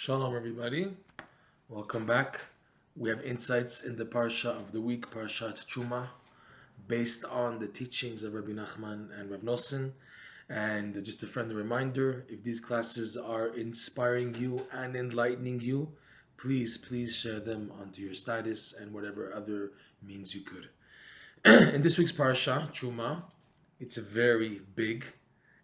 Shalom, everybody. Welcome back. We have insights in the Parsha of the week, Parshat Terumah, based on the teachings of Rabbi Nachman and Rav Nosson. And just a friendly reminder, if these classes are inspiring you and enlightening you, please share them onto your status and whatever other means you could. In this week's Parsha, Terumah, it's very big,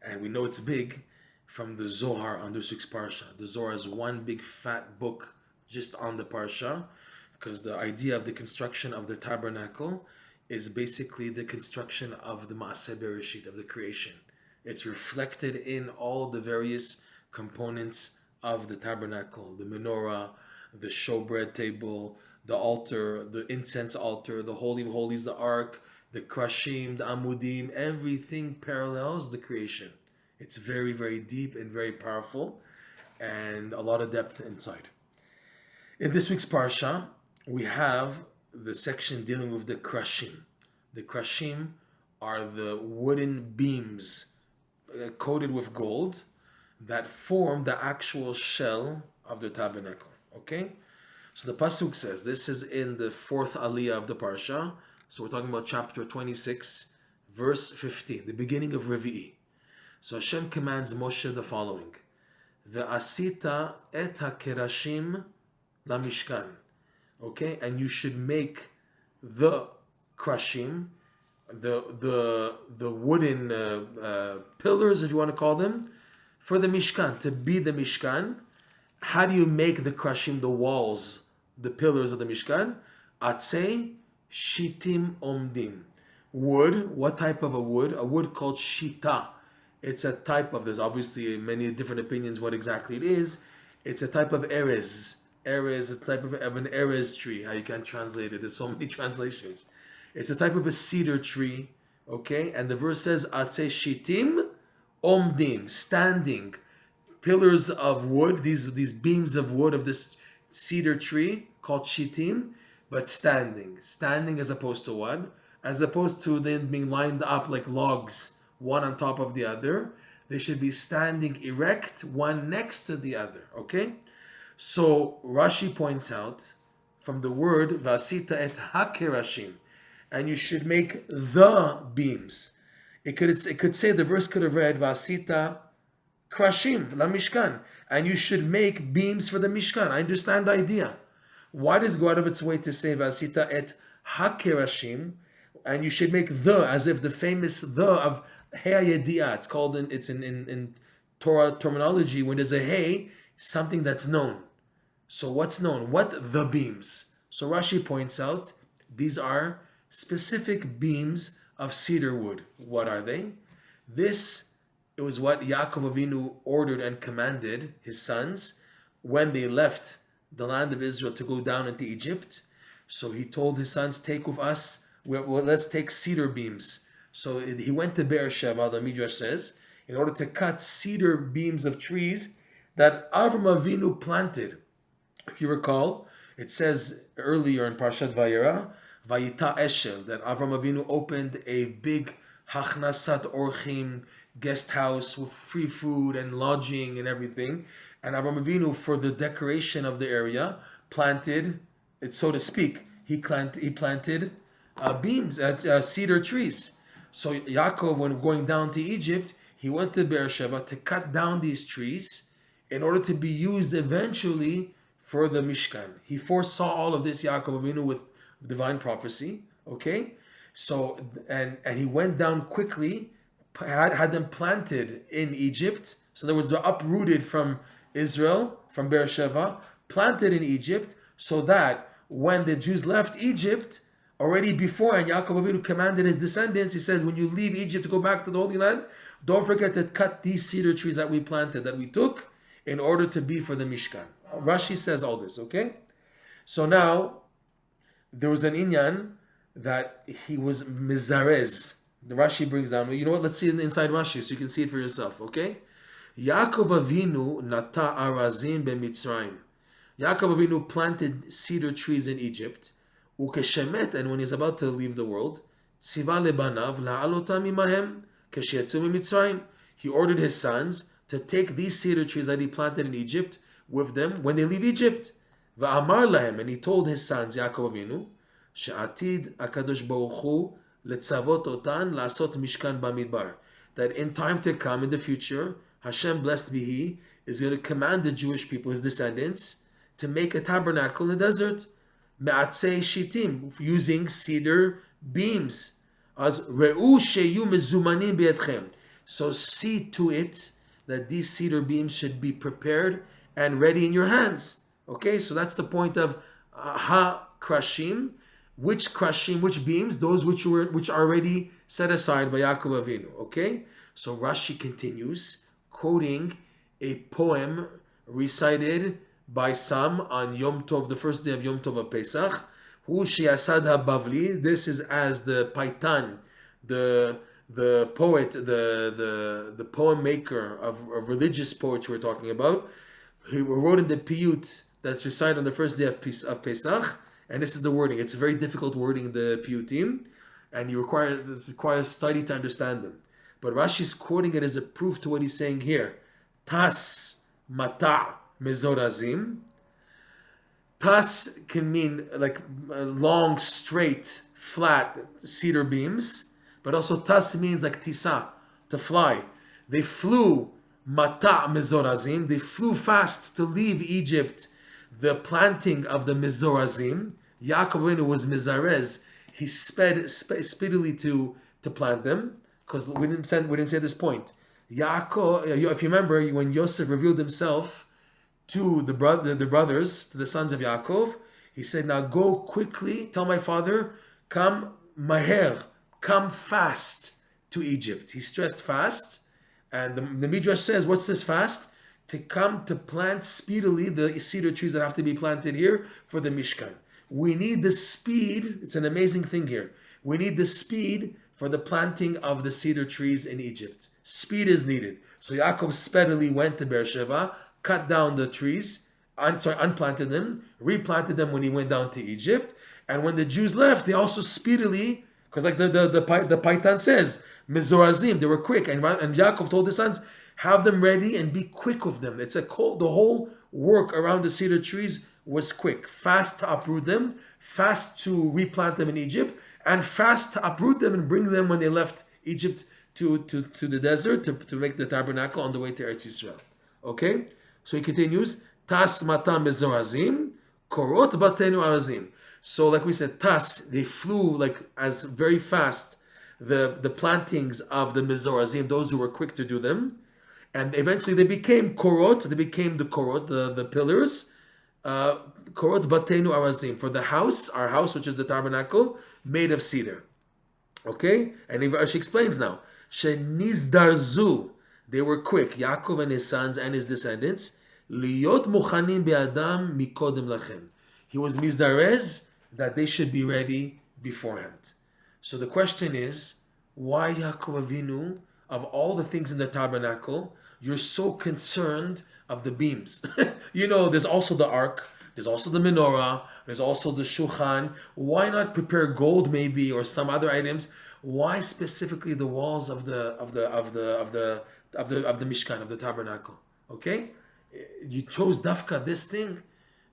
and we know it's big from the Zohar on this week's Parsha. The Zohar is one big fat book just on the Parsha, because the idea of the construction of the Tabernacle is basically the construction of the Maaseh Bereshit, of the creation. It's reflected in all the various components of the Tabernacle, the menorah, the showbread table, the altar, the incense altar, the Holy of Holies, the Ark, the Krashim, the Amudim, everything parallels the creation. It's very, very deep and very powerful, and a lot of depth inside. In this week's Parsha, we have the section dealing with the Krashim. The Krashim are the wooden beams coated with gold that form the actual shell of the tabernacle. Okay? So the Pasuk says, this is in the fourth aliyah of the Parsha. So we're talking about chapter 26, verse 15, the beginning of Revi'i. So Hashem commands Moshe the following: Ve'asita et hakerashim lamishkan. Okay, and you should make the krashim, the wooden pillars, if you want to call them, for the mishkan, to be the mishkan. How do you make the krashim, the walls, the pillars of the mishkan? Atzei shitim omdim. Wood. What type of a wood? A wood called shita. It's a type of, there's obviously many different opinions what exactly it is. It's a type of erez. Erez is a type of an erez tree. How you can translate it. There's so many translations. It's a type of a cedar tree. Okay? And the verse says, Atze shitim omdim, standing. Pillars of wood, these beams of wood of this cedar tree called shitim, but standing. Standing as opposed to what? As opposed to them being lined up like logs, one on top of the other. They should be standing erect, one next to the other. Okay? So Rashi points out from the word Vasita et hakerashim, and you should make the beams. It could say, the verse could have read Vasita krashim la mishkan, and you should make beams for the mishkan. I understand the idea. Why does it go out of its way to say Vasita et hakerashim, and you should make the, as if the famous the of Hey Yediah, it's called in Torah terminology, when there's a hey, something that's known. So what's known? What the beams? So Rashi points out these are specific beams of cedar wood. What are they? It was what Yaakov Avinu ordered and commanded his sons when they left the land of Israel to go down into Egypt. So he told his sons, take with us, let's take cedar beams. So he went to Beersheba, the Midrash says, in order to cut cedar beams of trees that Avram Avinu planted. If you recall, it says earlier in Parshat Vayera, Vayita Eshel, that Avram Avinu opened a big Hachnasat Orchim guest house with free food and lodging and everything. And Avram Avinu, for the decoration of the area, planted, it so to speak, he planted beams, cedar trees. So Yaakov, when going down to Egypt, he went to Beersheba to cut down these trees in order to be used eventually for the Mishkan. He foresaw all of this, Yaakov Avinu, with divine prophecy. Okay? So, and he went down quickly, had them planted in Egypt. So there was uprooted from Israel, from Beersheba, planted in Egypt, so that when the Jews left Egypt, already before, and Yaakov Avinu commanded his descendants, he said, when you leave Egypt to go back to the Holy Land, don't forget to cut these cedar trees that we planted, that we took, in order to be for the Mishkan. Rashi says all this, okay? So now, there was an inyan that he was mizarez. The Rashi brings down, you know what, let's see it inside Rashi so you can see it for yourself, okay? Yaakov Avinu nata arazim b'Mitzrayim. Yaakov Avinu planted cedar trees in Egypt. Ukeshemet, and when he's about to leave the world, tziva lebanav la'alotam imahem keshietzu miMitzrayim. He ordered his sons to take these cedar trees that he planted in Egypt with them when they leave Egypt. Va'amar lahem, and he told his sons, Yaakov Avinu, she'atid HaKadosh Baruch Hu letzavot otan la'asot mishkan bamidbar, that in time to come, in the future, Hashem, blessed be He, is going to command the Jewish people, His descendants, to make a tabernacle in the desert. Me'atzei shitim, using cedar beams. As re'u sheyu mezumanim be'etchem. So see to it that these cedar beams should be prepared and ready in your hands. Okay, so that's the point of ha-krashim. Which krashim, which beams? Those which are already set aside by Yaakov Avinu. Okay, so Rashi continues, quoting a poem recited by some on Yom Tov, the first day of Yom Tov of Pesach. Hu she'asad ha-bavli. This is as the paitan, the poet, the poem maker of religious poetry we're talking about. He wrote in the piyut that's recited on the first day of Pesach, and this is the wording. It's a very difficult wording, the piyutim, and it requires study to understand them. But Rashi is quoting it as a proof to what he's saying here. Tas mata mezorazim. Tas can mean like long, straight, flat cedar beams, but also tas means like tisa, to fly. They flew mata mezorazim. They flew fast to leave Egypt. The planting of the mezorazim. Yaakov Avinu was mizarez. He sped speedily to plant them, because we didn't say this point. Yaakov, if you remember, when Yosef revealed himself to the brothers, to the sons of Yaakov, he said, "Now go quickly, tell my father, come maher, come fast to Egypt." He stressed fast, and the Midrash says, what's this fast? To come to plant speedily the cedar trees that have to be planted here for the Mishkan. We need the speed. It's an amazing thing here. We need the speed for the planting of the cedar trees in Egypt. Speed is needed. So Yaakov speedily went to Beersheba, cut down the trees, unplanted them, replanted them when he went down to Egypt. And when the Jews left, they also speedily, because like the Paitan says, Mezorazim, they were quick. And Yaakov told his sons, have them ready and be quick with them. The whole work around the cedar trees was quick. Fast to uproot them, fast to replant them in Egypt, and fast to uproot them and bring them when they left Egypt to the desert to make the tabernacle on the way to Eretz Yisrael. Okay? So he continues, Tas matam mezorazim, korot batenu arazim. So like we said, Tas, they flew like as very fast, the plantings of the mezorazim, those who were quick to do them. And eventually they became korot, they became the korot, the pillars. Korot batenu arazim, for the house, our house, which is the tabernacle, made of cedar. Okay? And she explains now. Shenizdarzu, they were quick, Yaakov and his sons and his descendants. Liyot muchanim be'adam mikodem lachem. He was mizdarez, that they should be ready beforehand. So the question is, why Yaakov Avinu, of all the things in the tabernacle, you're so concerned of the beams? There's also the ark, there's also the menorah, there's also the shulchan. Why not prepare gold maybe or some other items? Why specifically the walls of the Mishkan, of the tabernacle? Okay, you chose dafka, this thing,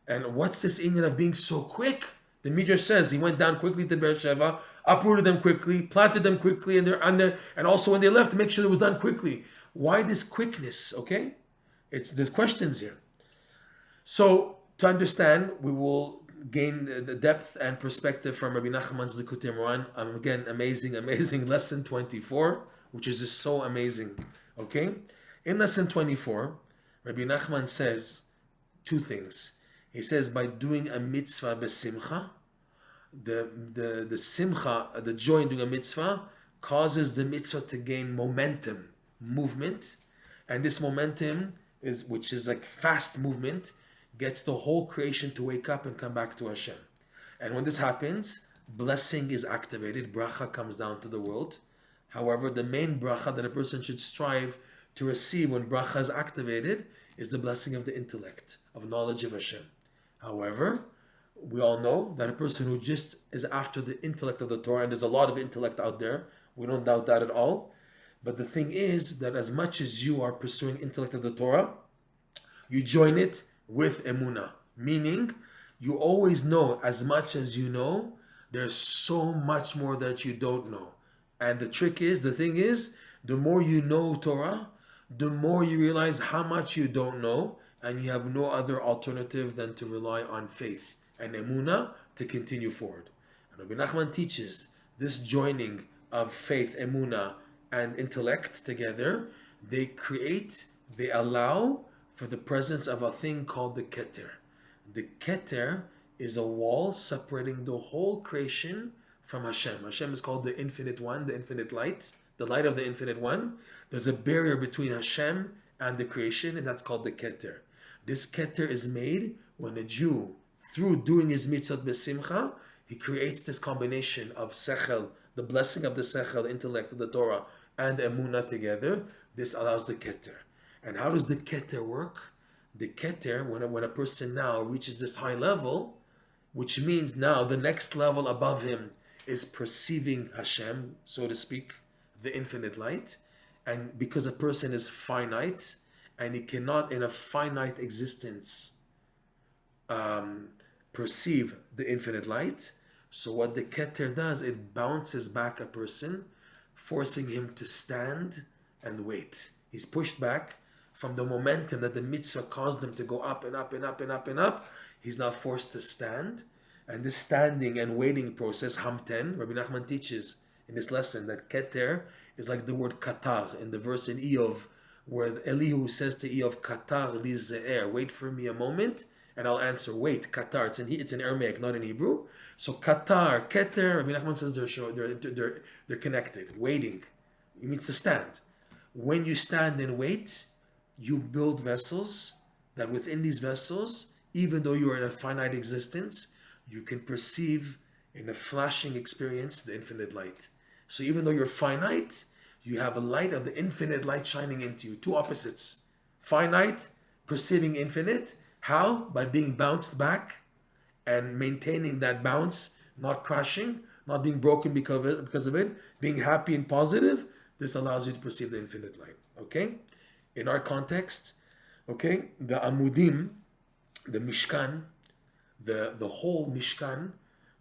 and what's this inyan of being so quick? The Midrash says he went down quickly to Beersheba, uprooted them quickly, planted them quickly, and also when they left, to make sure it was done quickly. Why this quickness? Okay, there's questions here. So to understand, we will gain the depth and perspective from Rabbi Nachman's Likutey Moharan. Again, amazing lesson 24, which is just so amazing. Okay, in lesson 24, Rabbi Nachman says two things. He says by doing a mitzvah besimcha, the simcha, the joy in doing a mitzvah, causes the mitzvah to gain momentum, movement, and this momentum which is like fast movement, gets the whole creation to wake up and come back to Hashem. And when this happens, blessing is activated, bracha comes down to the world. However, the main bracha that a person should strive to receive when bracha is activated is the blessing of the intellect, of knowledge of Hashem. However, we all know that a person who just is after the intellect of the Torah, and there's a lot of intellect out there, we don't doubt that at all, but the thing is that as much as you are pursuing intellect of the Torah, you join it with emunah. Meaning, you always know as much as you know. There's so much more that you don't know. And the thing is, the more you know Torah, the more you realize how much you don't know, and you have no other alternative than to rely on faith and emunah to continue forward. And Rabbi Nachman teaches this joining of faith, emunah, and intellect together, they allow for the presence of a thing called the Keter. The Keter is a wall separating the whole creation from Hashem. Hashem is called the Infinite One, the Infinite Light, the light of the Infinite One. There's a barrier between Hashem and the creation, and that's called the Keter. This Keter is made when a Jew, through doing his mitzvot besimcha, he creates this combination of sechel, the blessing of the sechel, the intellect of the Torah, and emunah together. This allows the Keter. And how does the Keter work? The Keter, when a person now reaches this high level, which means now the next level above him is perceiving Hashem, so to speak, the infinite light. And because a person is finite, and he cannot in a finite existence perceive the infinite light, so what the Keter does, it bounces back a person, forcing him to stand and wait. He's pushed back from the momentum that the mitzvah caused him to go up and up and up and up and up. He's now forced to stand. And this standing and waiting process, Hamten, Rabbi Nachman teaches in this lesson that Keter is like the word Katar in the verse in Eov, where Elihu says to Eov, Katar li ze'er, wait for me a moment, and I'll answer, wait, Katar. It's in Aramaic, not in Hebrew. So Katar, Keter, Rabbi Nachman says they're connected. Waiting, it means to stand. When you stand and wait, you build vessels that within these vessels, even though you are in a finite existence, you can perceive in a flashing experience the infinite light. So even though you're finite, you have a light of the infinite light shining into you. Two opposites. Finite, perceiving infinite. How? By being bounced back and maintaining that bounce, not crashing, not being broken because of it, being happy and positive. This allows you to perceive the infinite light. Okay? In our context, okay, the Amudim, the Mishkan, the whole Mishkan,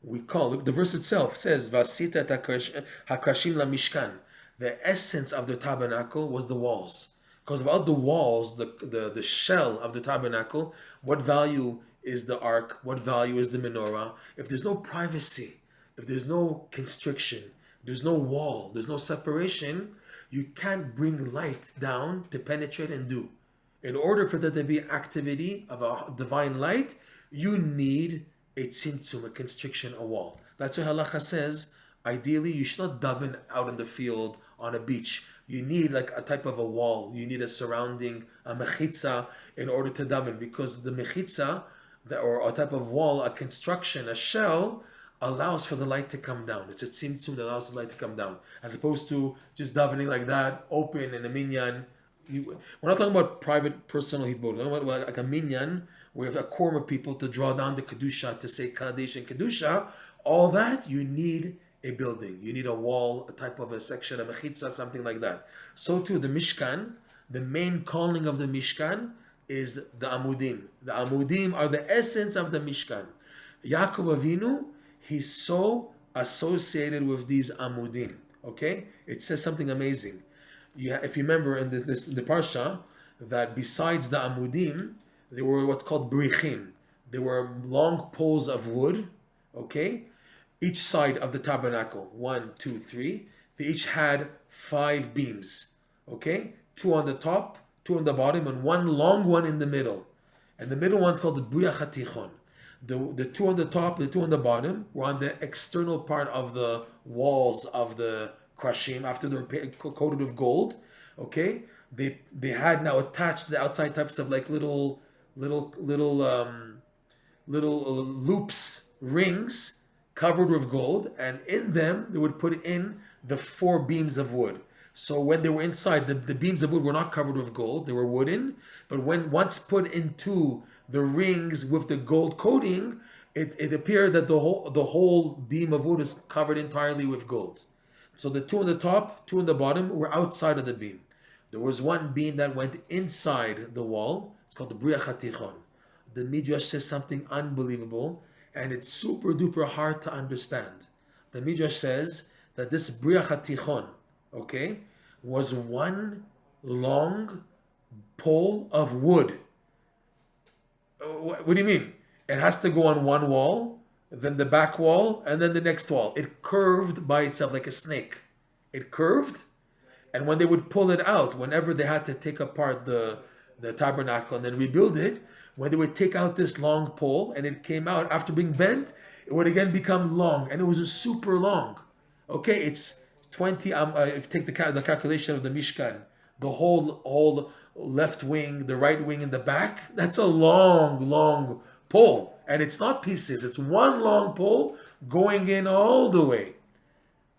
we call, look, the verse itself says, Vasita hakrashim la Mishkan. The essence of the tabernacle was the walls. Because without the walls, the shell of the tabernacle, what value is the ark? What value is the menorah? If there's no privacy, if there's no constriction, there's no wall, there's no separation, you can't bring light down to penetrate and do. In order for there to be activity of a divine light, you need a tzimtzum, a constriction, a wall. That's why halacha says, ideally, you should not daven out in the field on a beach. You need like a type of a wall. You need a surrounding, a mechitza, in order to daven, because the mechitza, or a type of wall, a construction, a shell, allows for the light to come down. It's a tzimtzum that allows the light to come down, as opposed to just davening like that, open in a minyan. We're not talking about private, personal hitbod. We're talking about like a minyan, where you have a quorum of people to draw down the kedusha, to say Kaddish and kedusha. All that, you need a building. You need a wall, a type of a section, a mechitza, something like that. So too, the Mishkan, the main calling of the Mishkan is the Amudim. The Amudim are the essence of the Mishkan. Yaakov Avinu, he's so associated with these Amudim. Okay? It says something amazing. If you remember in the Parsha, that besides the Amudim, there were what's called brichim. There were long poles of wood, okay? Each side of the tabernacle, 1, 2, 3. They each had 5 beams, okay? 2 on the top, 2 on the bottom, and 1 long one in the middle. And the middle one's called the Bria Chatichon. The 2 on the top, the 2 on the bottom were on the external part of the walls of the krashim after they were coated with gold, okay? They had now attached the outside types of like little loops, rings covered with gold, and in them they would put in the 4 beams of wood. So when they were inside, the beams of wood were not covered with gold, they were wooden, but once put into the rings with the gold coating, it appeared that the whole beam of wood is covered entirely with gold. So the 2 on the top, 2 on the bottom were outside of the beam. There was 1 beam that went inside the wall. It's called the Bria Chatichon. the Midrash says something unbelievable, and it's super duper hard to understand. The Midrash says that this Briach HaTichon, okay, was one long pole of wood. What do you mean? It has to go on one wall, then the back wall, and then the next wall. It curved by itself like a snake. It curved, and when they would pull it out, whenever they had to take apart the tabernacle and then rebuild it, when they would take out this long pole and it came out after being bent, it would again become long, and it was a super long. Okay, it's 20. If you take the calculation of the Mishkan, the whole left wing, the right wing, and the back, that's a long pole, and it's not pieces. It's one long pole going in all the way.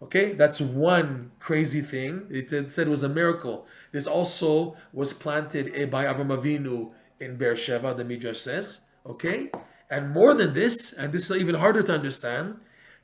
Okay, that's one crazy thing. It said it was a miracle. This also was planted by Avram Avinu in Beersheba, the Midrash says. Okay, and more than this, and this is even harder to understand,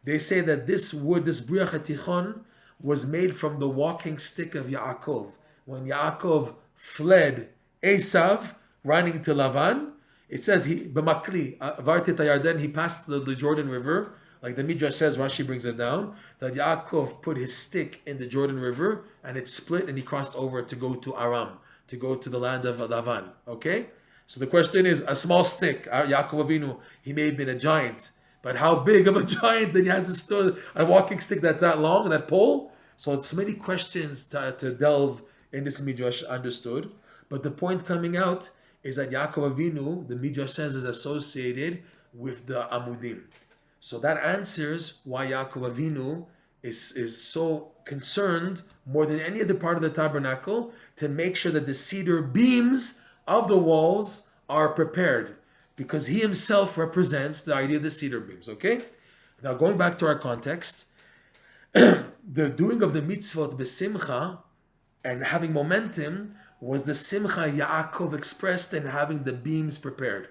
they say that this wood, this Briach HaTichon, was made from the walking stick of Yaakov. When Yaakov fled Esav, running to Lavan, it says he he passed the Jordan River. Like the Midrash says, Rashi brings it down, that Yaakov put his stick in the Jordan River and it split and he crossed over to go to Aram, to go to the land of Lavan. Okay? So the question is, a small stick, Yaakov Avinu, he may have been a giant, but how big of a giant that he has a walking stick that's that long, that pole? So it's many questions to delve in this Midrash understood. But the point coming out is that Yaakov Avinu, the Midrash says, is associated with the Amudim. So that answers why Yaakov Avinu is so concerned more than any other part of the tabernacle to make sure that the cedar beams of the walls are prepared, because he himself represents the idea of the cedar beams. Okay? Now going back to our context, the doing of the mitzvot besimcha and having momentum was the simcha Yaakov expressed in having the beams prepared.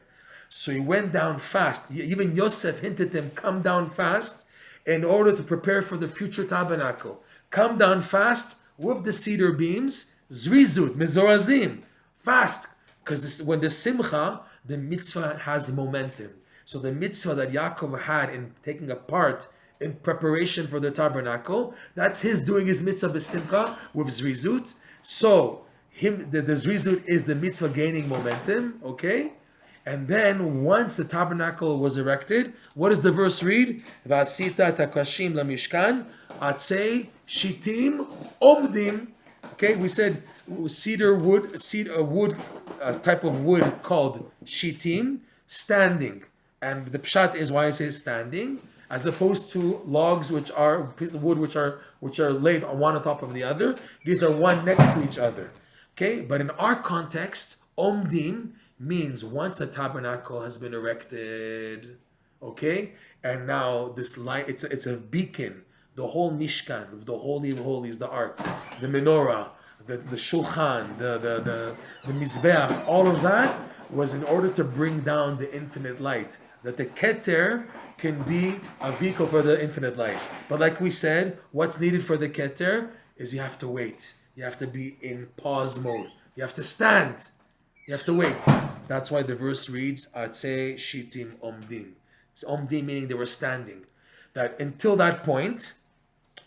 So he went down fast. Even Yosef hinted to him, come down fast in order to prepare for the future tabernacle. Come down fast with the cedar beams, zrizut, mezorazim, fast. Because when the simcha, the mitzvah has momentum. So the mitzvah that Yaakov had in taking a part in preparation for the tabernacle, that's his doing his mitzvah b'simcha with zrizut. So the zrizut is the mitzvah gaining momentum, okay? And then once the tabernacle was erected, what does the verse read? V'asita takashim lamishkan atzei shitim omdim. Okay, we said cedar wood, a type of wood called shitim, standing. And the pshat is why I say standing, as opposed to logs, which are pieces of wood which are laid one on top of the other. These are one next to each other. Okay, but in our context, omdim means once the tabernacle has been erected, okay, and now this light, it's a beacon. The whole Mishkan, the Holy of Holies, the Ark, the menorah, the Shulchan, the Mizbeach, all of that was in order to bring down the infinite light. That the Keter can be a vehicle for the infinite light. But like we said, what's needed for the Keter is you have to wait. You have to be in pause mode. You have to stand. You have to wait. That's why the verse reads, Atzei shitim omdim. It's omdim meaning they were standing. That until that point,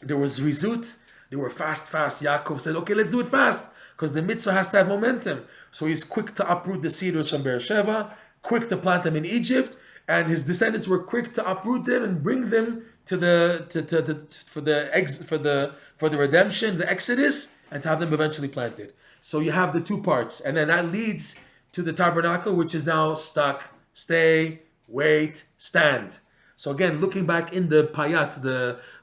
there was rizut. They were fast. Yaakov said, okay, let's do it fast, because the mitzvah has to have momentum. So he's quick to uproot the cedars from Beersheba, quick to plant them in Egypt, and his descendants were quick to uproot them and bring them for the redemption, the Exodus, and to have them eventually planted. So you have the two parts, and then that leads to the tabernacle, which is now stuck. Stay, wait, stand. So again, looking back in the Payat,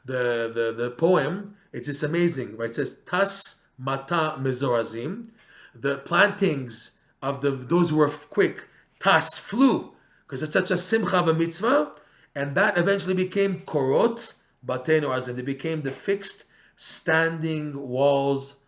the poem, it's just amazing, right? It says Tas Mata Mezorazim. The plantings of those who were quick, Tas flew, because it's such a simcha of a mitzvah, and that eventually became korot batenu azim. They became the fixed standing walls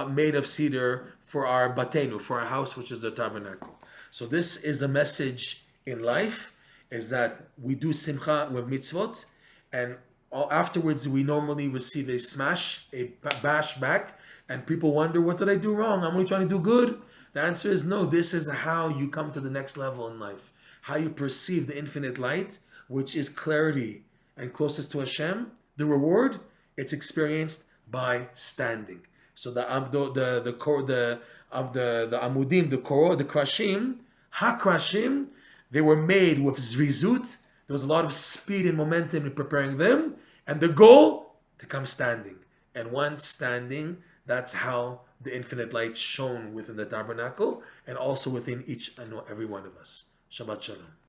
made of cedar for our batenu, for our house, which is the tabernacle. So this is a message in life, is that we do simcha with mitzvot, and afterwards we normally receive a smash, a bash back, and people wonder, what did I do wrong? I'm only trying to do good. The answer is no. This is how you come to the next level in life. How you perceive the infinite light, which is clarity and closest to Hashem. The reward, it's experienced by standing. So the amudim, the korot, the krashim, hakrashim, they were made with zrizut. There was a lot of speed and momentum in preparing them, and the goal to come standing. And once standing, that's how the infinite light shone within the tabernacle and also within each and every one of us. Shabbat Shalom.